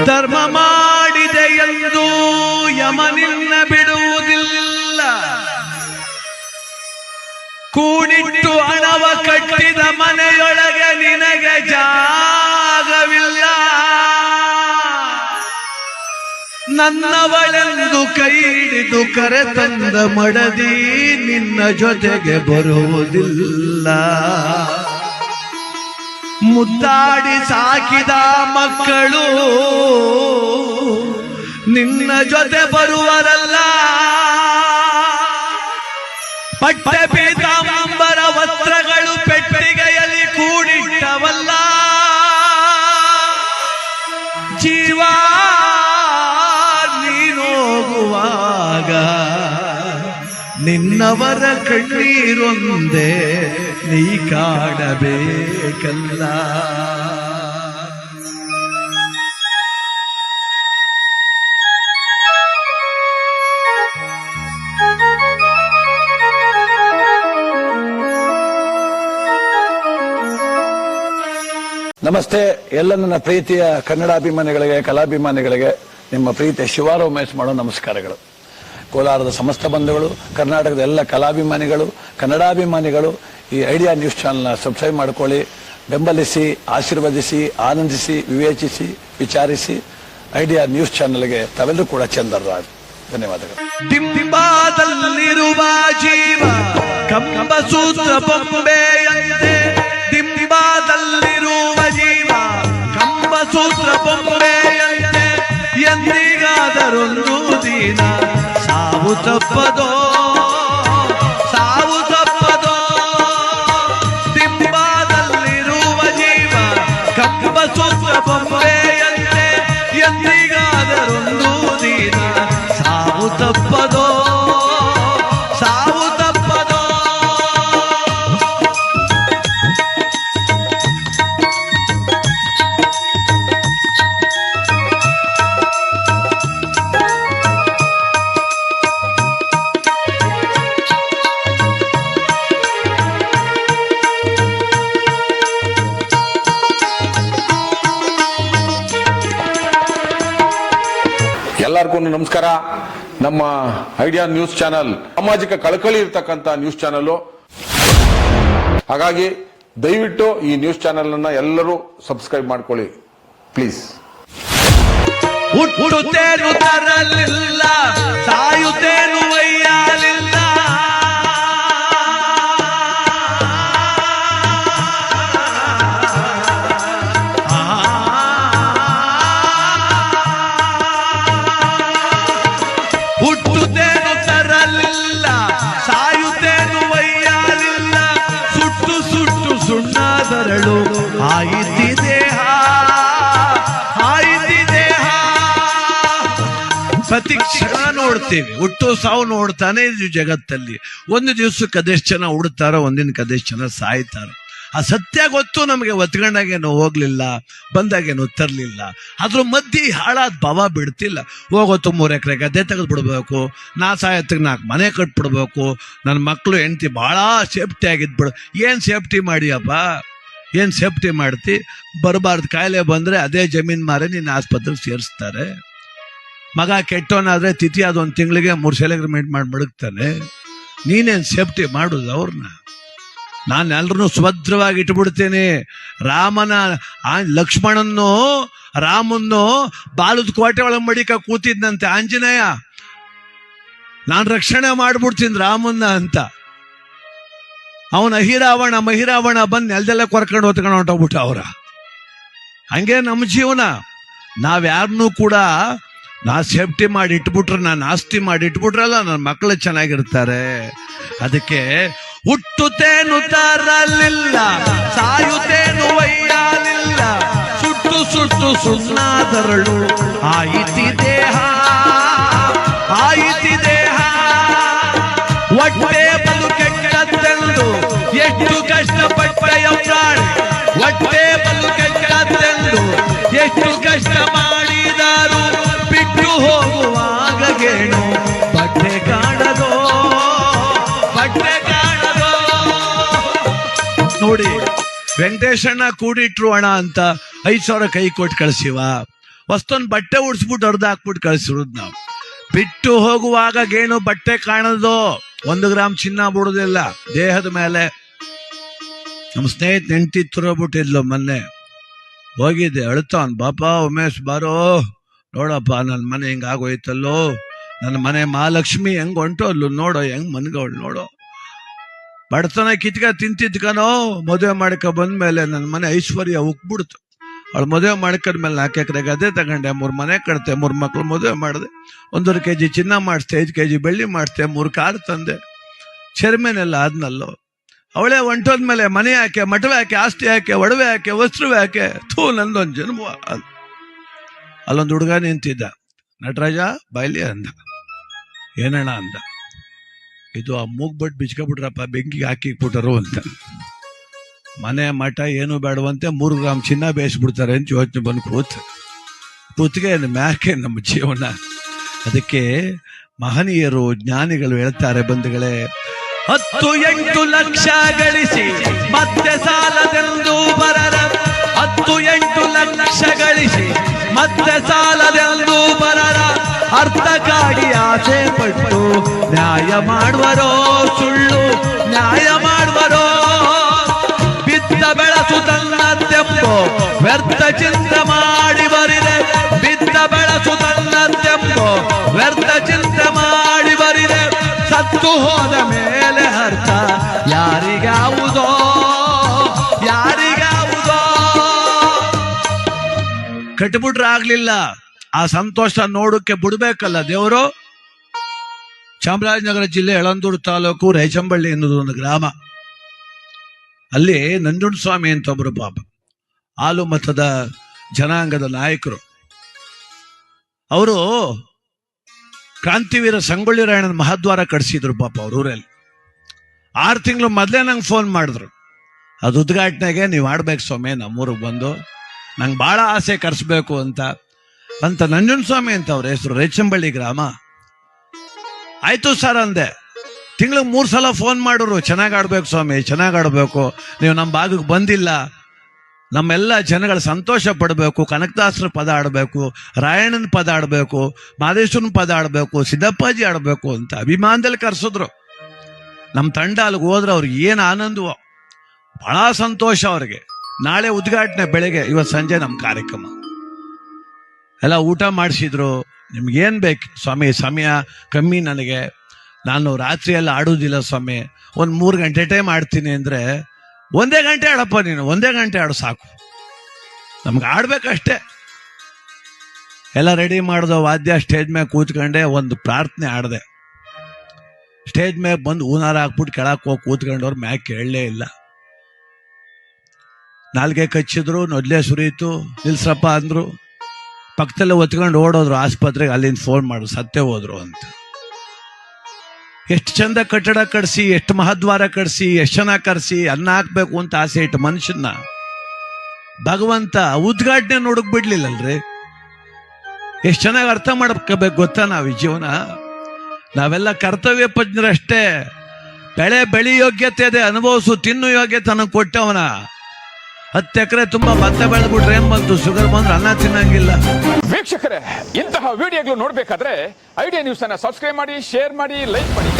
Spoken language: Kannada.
ಧರ್ಮ ಮಾಡಿದೆ ಎಂದು ಯಮನಿನ್ನ ಬಿಡುವುದಿಲ್ಲ. ಕೂಡಿಟ್ಟು ಹಣವ ಕಟ್ಟಿದ ಮನೆಯೊಳಗೆ ನಿನಗೆ ಜಾಗವಿಲ್ಲ. ನನ್ನವಳೆಂದು ಕೈ ಹಿಡಿದು ಕರೆತಂದ ಮಡದಿ ನಿನ್ನ ಜೊತೆಗೆ ಬರುವುದಿಲ್ಲ. ಮುದ್ದಾಡಿ ಸಾಕಿದ ಮಕ್ಕಳು ನಿನ್ನ ಜೊತೆ ಬರುವರಲ್ಲ. ಪಟ್ಟೆ ಪೀತಾಂಬರ ವಸ್ತ್ರಗಳು ಪೆಟ್ಟಿಗೆಯಲ್ಲಿ ಕೂಡಿಟ್ಟವಲ್ಲ. ಜೀವ ನೀನೋಗುವಾಗ ನಿನ್ನವರ ಕಣ್ಣೀರೊಂದೇ ನೀ ಕಾಣಬೇಕಲ್ಲ. ನಮಸ್ತೆ ಎಲ್ಲ ನನ್ನ ಪ್ರೀತಿಯ ಕನ್ನಡಾಭಿಮಾನಿಗಳಿಗೆ, ಕಲಾಭಿಮಾನಿಗಳಿಗೆ ನಿಮ್ಮ ಪ್ರೀತಿಯ ಶಿವಾರ ಉಮೇಶ್ ಮಾಡೋ ನಮಸ್ಕಾರಗಳು. ಕೋಲಾರದ ಸಮಸ್ತ ಬಂಧುಗಳು, ಕರ್ನಾಟಕದ ಎಲ್ಲ ಕಲಾಭಿಮಾನಿಗಳು, ಕನ್ನಡಾಭಿಮಾನಿಗಳು ಈ ಐಡಿಯಾ ನ್ಯೂಸ್ ಚಾನೆಲ್ನ ಸಬ್ಸ್ಕ್ರೈಬ್ ಮಾಡ್ಕೊಳ್ಳಿ, ಬೆಂಬಲಿಸಿ, ಆಶೀರ್ವದಿಸಿ, ಆನಂದಿಸಿ, ವಿವೇಚಿಸಿ, ವಿಚಾರಿಸಿ. ಐಡಿಯಾ ನ್ಯೂಸ್ ಚಾನೆಲ್ಗೆ ತಾವೆಲ್ಲರೂ ಕೂಡ ಚಂದರಾಜ್. ಧನ್ಯವಾದಗಳು. ದಿಂಬಾದಲ್ಲಿರುವ ಜೀವ ಕಂಬಸೂತ್ರ ಬೊಂಬೆಯಂತೆ, ದಿಂಬಾದಲ್ಲಿರುವ ಜೀವ ಕಂಬಸೂತ್ರ ಬೊಂಬೆಯಂತೆ, ಎಂದಿಗಾದರೊಂದು ದಿನ ಸಾವು ತಪ್ಪದೋ, ಸಾವು ತಪ್ಪದೋ. ದಿಂಬಾದಲ್ಲಿರುವ ಜೀವ ಕಂಬಸೂತ್ರ ಬೊಂಬೆಯಂತೆ, ಎಂದಿಗಾದರೊಂದು ದಿನ ಸಾವು ತಪ್ಪದೋ, ಸಾವು ತಪ್ಪದೋ. ಎಲ್ಲರಿಗೂ ನಮಸ್ಕಾರ. ನಮ್ಮ ಐಡಿಯಾ ನ್ಯೂಸ್ ಚಾನೆಲ್ ಸಾಮಾಜಿಕ ಕಳಕಳಿ ಇರ್ತಕ್ಕಂಥ ನ್ಯೂಸ್ ಚಾನೆಲ್. ಹಾಗಾಗಿ ದಯವಿಟ್ಟು ಈ ನ್ಯೂಸ್ ಚಾನೆಲ್ ಅನ್ನ ಎಲ್ಲರೂ ಸಬ್ಸ್ಕ್ರೈಬ್ ಮಾಡ್ಕೊಳ್ಳಿ ಪ್ಲೀಸ್. ಹುಟ್ಟುತ್ತೇನು ತರಲಿಲ್ಲ, ಸಾಯುತ್ತೇನು ಒಯ್ಯಲಿಲ್ಲ. ಹುಟ್ಟುತ್ತೇನು ತರಲಿಲ್ಲ, ಸಾಯುತ್ತೇನು ಒಯ್ಯಲಿಲ್ಲ. ಸುಟ್ಟು ಸುಟ್ಟು ಸುಣ್ಣಾದರಳು ಆಯಿತಿ ದೇಹ, ಆಯಿತಿ ದೇಹ. ಪ್ರತಿ ಕ್ಷಣ ನೋಡ್ತೀವಿ, ಹುಟ್ಟು ಸಾವು ನೋಡ್ತಾನೆ ಇದು ಜಗತ್ತಲ್ಲಿ. ಒಂದು ದಿವಸಕ್ಕೆ ಅದೆಷ್ಟು ಜನ ಹುಡ್ತಾರೋ, ಒಂದಿನಕ್ಕೆ ಅದೆಷ್ಟು ಜನ ಸಾಯ್ತಾರೋ. ಆ ಸತ್ಯ ಗೊತ್ತು ನಮಗೆ. ಒತ್ಕೊಂಡಾಗೇನು ಹೋಗ್ಲಿಲ್ಲ, ಬಂದಾಗೇನು ತರಲಿಲ್ಲ. ಅದ್ರ ಮಧ್ಯೆ ಹಾಳಾದ ಭಾವ ಬಿಡ್ತಿಲ್ಲ. ಹೋಗೋತು 3 ಎಕರೆ ಗದ್ದೆ ತೆಗೆದು ಬಿಡ್ಬೇಕು, ನಾ ಸಾಯತ್ತಿಗೆ 4 ಮನೆ ಕಟ್ಬಿಡ್ಬೇಕು, ನನ್ನ ಮಕ್ಕಳು ಹೆಂಡತಿ ಭಾಳ ಸೇಫ್ಟಿ ಆಗಿದ್ಬಿಡು. ಏನು ಸೇಫ್ಟಿ ಮಾಡಿಯಪ್ಪ, ಏನು ಸೇಫ್ಟಿ ಮಾಡ್ತಿ? ಬರಬಾರ್ದು ಕಾಯಿಲೆ ಬಂದರೆ ಅದೇ ಜಮೀನು ಮಾರಿ ನಿನ್ನ ಆಸ್ಪತ್ರೆಗೆ ಸೇರಿಸ್ತಾರೆ. ಮಗ ಕೆಟ್ಟವನಾದ್ರೆ ತಿಥಿ ಆದ 1 ತಿಂಗಳಿಗೆ 3 ಸೆಲೆಗ್ರಿಮೆಂಟ್ ಮಾಡಿ ಮಡಗ್ತಾನೆ. ನೀನೇನು ಸೇಫ್ಟಿ ಮಾಡೋದು ಅವ್ರನ್ನ? ನಾನು ಎಲ್ಲರನ್ನೂ ಸುಭದ್ರವಾಗಿ ಇಟ್ಬಿಡ್ತೇನೆ. ರಾಮನ ಲಕ್ಷ್ಮಣನ್ನು, ರಾಮನ್ನು ಬಾಲದ ಕೋಟೆ ಒಳಗೆ ಮಡಿಕ ಕೂತಿದ್ದಂತೆ ಆಂಜನೇಯ. ನಾನು ರಕ್ಷಣೆ ಮಾಡ್ಬಿಡ್ತೀನಿ ರಾಮನ್ನ ಅಂತ. ಅವನ ಅಹಿರಾವಣ ಮಹಿರಾವಣ ಬಂದು ನೆಲದೆಲ್ಲ ಕೊರ್ಕೊಂಡು ಹೊತ್ಕೊಂಡು ಹೊಂಟೋಗ್ಬಿಟ್ಟ ಅವ್ರ. ಹಂಗೆ ನಮ್ಮ ಜೀವನ. ನಾವ್ಯಾರನ್ನೂ ಕೂಡ ಸೇಫ್ಟಿ ಮಾಡಿ ಇಟ್ಬಿಟ್ರೆ, ನಾನು ಆಸ್ತಿ ಮಾಡಿ ಇಟ್ಬಿಟ್ರಲ್ಲ, ನನ್ನ ಮಕ್ಕಳು ಚೆನ್ನಾಗಿರ್ತಾರೆ. ಅದಕ್ಕೆ ಹುಟ್ಟುತ್ತೇನು ತರಲಿಲ್ಲ, ಸಾಯುತ್ತೇನು ಒಯ್ಯಲಿಲ್ಲ. ಸುಟ್ಟು ಸುಟ್ಟು ಸುಣ್ಣಾದರಳು ಆಯಿತಿ ದೇಹ, ಆಯಿತಿ ದೇಹ. ಹೊಟ್ಟೆ ಬಲು ಕೆಟ್ಟದ್ದೆಂದು ಎಷ್ಟು ಕಷ್ಟಪಟ್ಟೆಯ ಪ್ರಾಣಿ, ಹೊಟ್ಟೆ ಬಲು ಕೆಟ್ಟದ್ದೆಂದು ಎಷ್ಟು ಕಷ್ಟ ಮಾಡಿದರು. ಬಿಟ್ಟು ಹೋಗುವಾಗ ಗೇಣು ಬಟ್ಟೆ ಕಾಣದೋ, ಬಟ್ಟೆ ಕಾಣದೋ. ನೋಡಿ, ವೆಂಕಟೇಶಣ್ಣ ಕೂಡಿಟ್ರು ಹಣ ಅಂತ 5,000 ಕೈ ಕೊಟ್ಟು ಕಳಿಸಿವ. ವಸ್ತುನ್ ಬಟ್ಟೆ ಉಡ್ಸ್ಬಿಟ್ಟು ಹೊಡೆದು ಹಾಕ್ಬಿಟ್ಟು ಕಳಿಸಿರೋದು ನಾವು. ಬಿಟ್ಟು ಹೋಗುವಾಗ ಗೇಣು ಬಟ್ಟೆ ಕಾಣೋದು, 1 ಗ್ರಾಮ್ ಚಿನ್ನ ಬಿಡುದಿಲ್ಲ ದೇಹದ ಮೇಲೆ. ನಮ್ಮ ಸ್ನೇಹಿತ ಹೆಂಡತಿ ತುರೋಗ್ಬಿಟ್ಟಿದ್ಲು ಮೊನ್ನೆ, ಹೋಗಿದ್ದೆ ಅಳ್ತಾವನ್, ಬಾಪ ಉಮೇಶ್ ಬಾರೋ ನೋಡಪ್ಪ ನನ್ನ ಮನೆ ಹಿಂಗಾಗೋಯ್ತಲ್ಲೋ, ನನ್ನ ಮನೆ ಮಹಾಲಕ್ಷ್ಮಿ ಹೆಂಗ್ ಹೊಂಟೋದ್ಲು ನೋಡೋ, ಹೆಂಗ್ ಮನ್ಗವಳು ನೋಡೋ, ಬಡತನ ಕಿತ್ಕ ತಿಂತಿದ್ಕನೋ, ಮದುವೆ ಮಾಡ್ಕೊ ಬಂದ್ಮೇಲೆ ನನ್ನ ಮನೆ ಐಶ್ವರ್ಯ ಉಕ್ಬಿಡ್ತು. ಅವಳು ಮದುವೆ ಮಾಡ್ಕೊಂಡ್ಮೇಲೆ 4 ಎಕರೆ ಗದೆ ತಗೊಂಡೆ, 3 ಮನೆ ಕಟ್ತೆ, 3 ಮಕ್ಳು ಮದುವೆ ಮಾಡಿದೆ, 1.5 kg ಚಿನ್ನ ಮಾಡಿಸ್ತೆ, 5 kg ಬೆಳ್ಳಿ ಮಾಡಿಸ್ತೆ, 3 ಕಾರ್ ತಂದೆ, ಚರ್ಮೇನೆಲ್ಲ ಆದ್ನಲ್ಲೋ. ಅವಳೇ ಹೊಂಟೋದ್ಮೇಲೆ ಮನೆ ಯಾಕೆ, ಮಠವೆ ಯಾಕೆ, ಆಸ್ತಿ ಯಾಕೆ, ಒಡವೆ ಯಾಕೆ, ವಸ್ತ್ರವೇ ಯಾಕೆ, ಥೂ ನಂದೊಂದು ಜನ್ಮ. ಅಲ್ಲೊಂದು ಹುಡುಗ ನಿಂತಿದ್ದ, ನಟರಾಜ ಬಾಯ್ಲಿ ಅಂದ. ಏನಣ್ಣ ಅಂದ. ಇದು ಆ ಮೂಗ್ಬಟ್ಟು ಬಿಚ್ಕೊಬಿಟ್ರಪ್ಪ, ಬೆಂಕಿಗೆ ಹಾಕಿಬಿಟ್ಟರು ಅಂತ. ಮನೆ ಮಠ ಏನು ಬೇಡವಂತೆ, 3 ಗ್ರಾಮ್ ಚಿನ್ನ ಬೇಯಿಸ್ಬಿಡ್ತಾರೆ ಅಂತ ಯೋಚನೆ ಬಂದು ಕೂತ್ಗೆ ಮ್ಯಾಕೆ ನಮ್ಮ ಜೀವನ. ಅದಕ್ಕೆ ಮಹನೀಯರು ಜ್ಞಾನಿಗಳು ಹೇಳ್ತಾರೆ ಬಂಧುಗಳೇ, 10-8 ಲಕ್ಷ ಗಳಿಸಿ ಮತ್ತೆ ಸಾಲದೆಂದು ಬರರ, 10-8 ಲಕ್ಷ ಗಳಿಸಿ ಮತ್ತೆ ಸಾಲದೆಂದು ಬರರ, ಅರ್ಥಕ್ಕಾಗಿ ಆಸೆ ಪಟ್ಟು ನ್ಯಾಯ ಮಾಡುವರೋ, ಸುಳ್ಳು ನ್ಯಾಯ ಮಾಡುವರೋ, ಬಿದ್ದ ಬೆಳಸು ತನ್ನ ತೆಪ್ಪು ವ್ಯರ್ಥ ಚಿಂತೆ ಮಾಡಿ ಬರಿದೆ, ಬಿದ್ದ ಬೆಳಸು ತನ್ನ ತೆಪ್ಪು ವ್ಯರ್ಥ ಚಿಂತೆ ಮಾಡಿ ಬರಿದೆ, ಸತ್ತು ಹೋದ ಮೇಲೆ ಅರ್ಥ ಯಾರಿಗಾವುದೋ, ಯಾರಿಗಾವುದೋ. ಕಟ್ಬಿಟ್ರೆ ಆಗ್ಲಿಲ್ಲ, ಆ ಸಂತೋಷ ನೋಡಕ್ಕೆ ಬಿಡ್ಬೇಕಲ್ಲ ದೇವರು. ಚಾಮರಾಜನಗರ ಜಿಲ್ಲೆ ಯಳಂದೂರು ತಾಲೂಕು ರೇಚಂಬಳ್ಳಿ ಎನ್ನುವುದು ಒಂದು ಗ್ರಾಮ. ಅಲ್ಲಿ ನಂಜುಂಡಸ್ವಾಮಿ ಅಂತ ಒಬ್ರು ಪಾಪ ಹಾಲು ಮತದ ಜನಾಂಗದ ನಾಯಕರು. ಅವರು ಕ್ರಾಂತಿವೀರ ಸಂಗೊಳ್ಳಿ ರಾಯಣ್ಣನ ಮಹಾದ್ವಾರ ಕಟ್ಸಿದ್ರು ಪಾಪ ಅವ್ರ ಊರಲ್ಲಿ. 6 ತಿಂಗಳು ಮೊದಲೇ ನಂಗೆ ಫೋನ್ ಮಾಡಿದ್ರು, ಅದು ಉದ್ಘಾಟನೆಗೆ ನೀವು ಆಡ್ಬೇಕು ಸ್ವಾಮಿ, ನಮ್ಮೂರಿಗೆ ಬಂದು ನಂಗೆ ಭಾಳ ಆಸೆ ಕರೆಸ್ಬೇಕು ಅಂತ ನಂಜುಂಡಸ್ವಾಮಿ ಅಂತ ಅವ್ರ ಹೆಸರು, ರೇಚಂಬಳ್ಳಿ ಗ್ರಾಮ. ಆಯ್ತು ಸರ್ ಅಂದೆ. ತಿಂಗಳಿಗೆ 3 ಸಲ ಫೋನ್ ಮಾಡೋರು, ಚೆನ್ನಾಗಿ ಆಡ್ಬೇಕು ಸ್ವಾಮಿ, ಚೆನ್ನಾಗಿ ಆಡ್ಬೇಕು, ನೀವು ನಮ್ಮ ಭಾಗಕ್ಕೆ ಬಂದಿಲ್ಲ, ನಮ್ಮೆಲ್ಲ ಜನಗಳ ಸಂತೋಷ ಪಡಬೇಕು, ಕನಕದಾಸರ ಪದ ಆಡಬೇಕು, ರಾಯಣ್ಣನ ಪದ ಆಡಬೇಕು, ಮಾದೇಶ್ವರನ ಪದ ಆಡಬೇಕು, ಸಿದ್ದಪ್ಪಾಜಿ ಆಡಬೇಕು ಅಂತ ಅಭಿಮಾನದಲ್ಲಿ ಕರೆಸಿದ್ರು. ನಮ್ಮ ತಂಡ ಅಲ್ಲಿಗೆ ಹೋದ್ರೆ ಅವ್ರಿಗೆ ಏನು ಆನಂದವೋ, ಬಹಳ ಸಂತೋಷ ಅವ್ರಿಗೆ. ನಾಳೆ ಉದ್ಘಾಟನೆ ಬೆಳಗ್ಗೆ, ಇವತ್ತು ಸಂಜೆ ನಮ್ಮ ಕಾರ್ಯಕ್ರಮ. ಎಲ್ಲ ಊಟ ಮಾಡಿಸಿದ್ರು. ನಿಮ್ಗೇನು ಬೇಕು ಸ್ವಾಮಿ, ಸಮಯ ಕಮ್ಮಿ ನನಗೆ, ನಾನು ರಾತ್ರಿ ಎಲ್ಲ ಆಡೋದಿಲ್ಲ ಸ್ವಾಮಿ, ಒಂದು 3 ಗಂಟೆ ಟೈಮ್ ಆಡ್ತೀನಿ ಅಂದರೆ, 1 ಗಂಟೆ ಆಡಪ್ಪ ನೀನು, 1 ಗಂಟೆ ಆಡು ಸಾಕು, ನಮ್ಗೆ ಆಡ್ಬೇಕಷ್ಟೇ. ಎಲ್ಲ ರೆಡಿ ಮಾಡ್ದೋ, ವಾದ್ಯ ಸ್ಟೇಜ್ ಮೇಲೆ ಕೂತ್ಕೊಂಡೆ, ಒಂದು ಪ್ರಾರ್ಥನೆ ಆಡಿದೆ. ಸ್ಟೇಜ್ ಮೇಲೆ ಬಂದು ಹೂನಾರ ಹಾಕ್ಬಿಟ್ಟು ಕೆಳಕ್ಕೆ ಹೋಗಿ ಕೂತ್ಕೊಂಡವ್ರು ಮ್ಯಾಕ್ ಕೇಳಲೇ ಇಲ್ಲ. ನಾಲ್ಗೆ ಕಚ್ಚಿದ್ರು, ನೊದ್ಲೆ ಸುರಿಯಿತು, ನಿಲ್ಸ್ರಪ್ಪ ಅಂದ್ರು, ಪಕ್ಕದಲ್ಲೇ ಒತ್ಕೊಂಡು ಓಡೋದ್ರು ಆಸ್ಪತ್ರೆಗೆ. ಅಲ್ಲಿಂದ ಫೋನ್ ಮಾಡಿದ್ರು, ಸತ್ತೇ ಹೋದ್ರು ಅಂತ. ಎಷ್ಟು ಚಂದ ಕಟ್ಟಡ ಕಟ್ಸಿ, ಎಷ್ಟು ಮಹದ್ವಾರ ಕಟ್ಸಿ, ಎಷ್ಟು ಚೆನ್ನಾಗಿ ಕರ್ಸಿ, ಅನ್ನ ಹಾಕ್ಬೇಕು ಅಂತ ಆಸೆ ಇಟ್ಟು ಮನುಷ್ಯನ ಭಗವಂತ ಉದ್ಘಾಟನೆ ನೋಡಕ್ ಬಿಡ್ಲಿಲ್ಲಲ್ರಿ. ಎಷ್ಟು ಚೆನ್ನಾಗಿ ಅರ್ಥ ಮಾಡ್ಕೋಬೇಕು ಗೊತ್ತಾ ನಾವು ಈ ಜೀವನ. ನಾವೆಲ್ಲ ಕರ್ತವ್ಯ ಪಜ್ಞರಷ್ಟೇ. ಬೆಳಿ ಯೋಗ್ಯತೆ ಇದೆ, ಅನುಭವಿಸು, ತಿನ್ನು ಯೋಗ್ಯತೆ ನನಗೆ ಕೊಟ್ಟವನ. 10 ಎಕರೆ ತುಂಬಾ ಭತ್ತ ಬೆಳೆದ್ಬಿಟ್ರೆ ಏನ್ ಬಂತು, ಶುಗರ್ ಬಂದ್ರೆ ಅನ್ನ ತಿನ್ನಂಗಿಲ್ಲ. ವೀಕ್ಷಕರೇ, ಇಂತಹ ವಿಡಿಯೋಗಳು ನೋಡ್ಬೇಕಾದ್ರೆ ಐಡಿಯಾ ನ್ಯೂಸ್ ಅನ್ನ ಸಬ್ಸ್ಕ್ರೈಬ್ ಮಾಡಿ, ಶೇರ್ ಮಾಡಿ, ಲೈಕ್ ಮಾಡಿ.